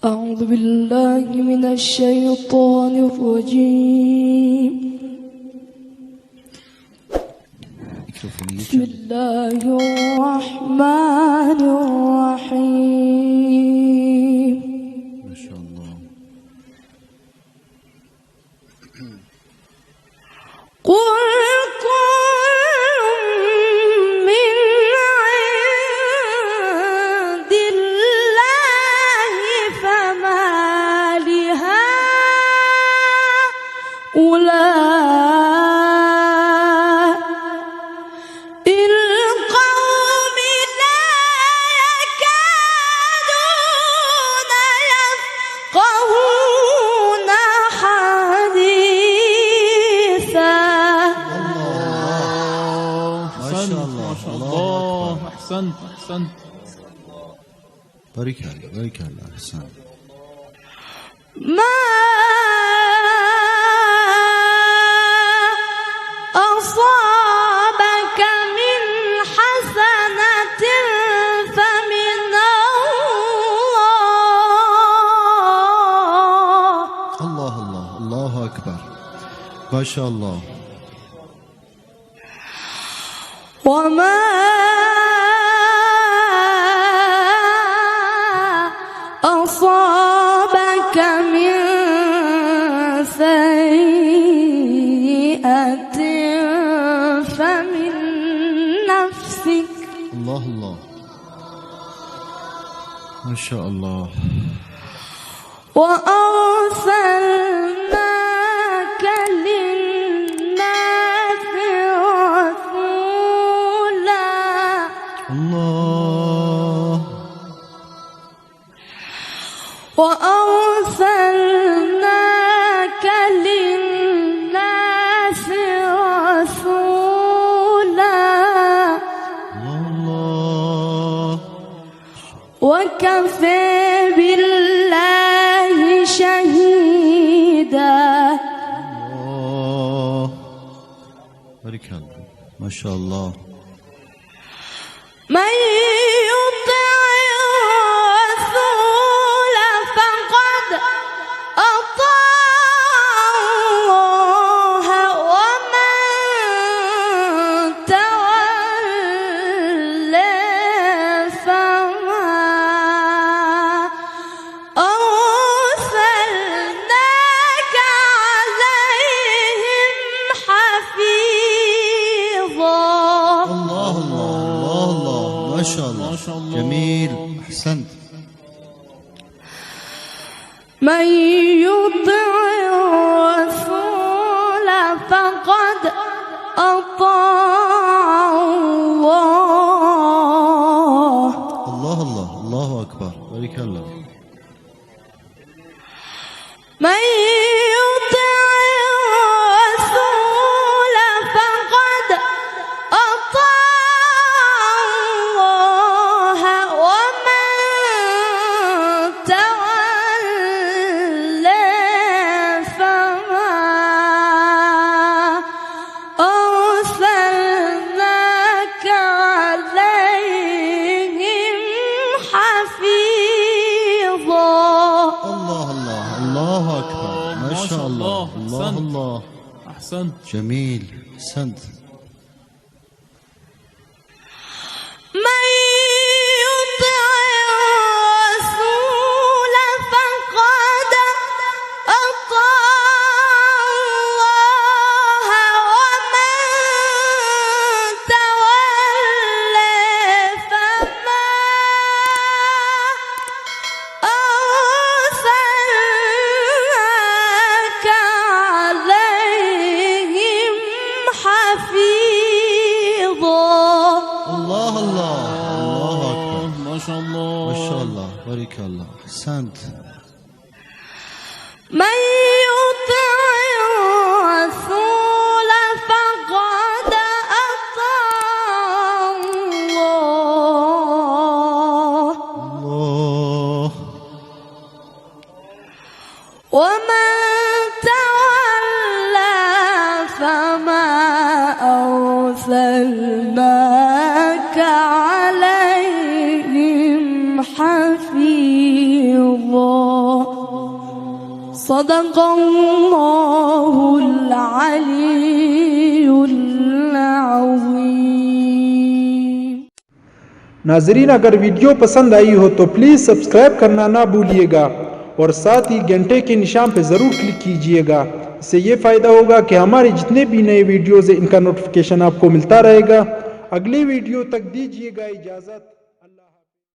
أعوذ بالله من الشيطان الرجيم. بسم الله الرحمن الرحيم. ما شاء الله. قل كل من عند الله فما لهؤلاء القوم لا يكادون يفقهون حديثا. ما شاء الله. ما شاء الله. أحسنت أحسنت. بارك الله بارك الله. أحسنت. ما أصابك من حسنة فمن الله. الله الله أكبر. ما شاء الله. وما أصابك من سيئة فمن نفسك. الله الله. ما شاء الله. وأرسلناك للناس رسولا. الله. وأرسلناك للناس رسولا الله. وكفى بالله شهيدا. الله. بارك الله. ما شاء الله. من يطع الرسول فقد أطاع الله ومن تولى فما أرسلناك عليهم حفيظا. الله الله الله الله. ما شاء الله. ما شاء الله. جميل. أحسنت. من يطع الرسول فقد أطاع الله. الله الله الله أكبر. بارك الله. من يطع الرسول فقد أطاع الله ومن تولى فما أرسلناك عليهم حفيظا. الله الله الله أكبر. ما شاء الله. الله أحسنت. الله. أحسنت. جميل. أحسنت. من يطع الرسول فقد أطاع الله ومن تولى فما أرسلناك عليهم حفيظا. الله الله الله أكبر. ما شاء الله. ما شاء الله. بارك الله. أحسنت. من يطع الرسول فقد أطاع الله الله. ومن تولى فما أرسلناك عليهم حفيظا. सदक़ल्लाहुल अलीयुल अज़ीम। नाजरीन, अगर वीडियो पसंद आई हो तो प्लीज़ सब्सक्राइब करना ना भूलिएगा और साथ ही घंटे के निशान पर ज़रूर क्लिक कीजिएगा। इससे ये फ़ायदा होगा कि हमारे जितने भी नए वीडियोज़ हैं इनका नोटिफिकेशन आपको मिलता रहेगा। अगली वीडियो तक दीजिएगा इजाज़त।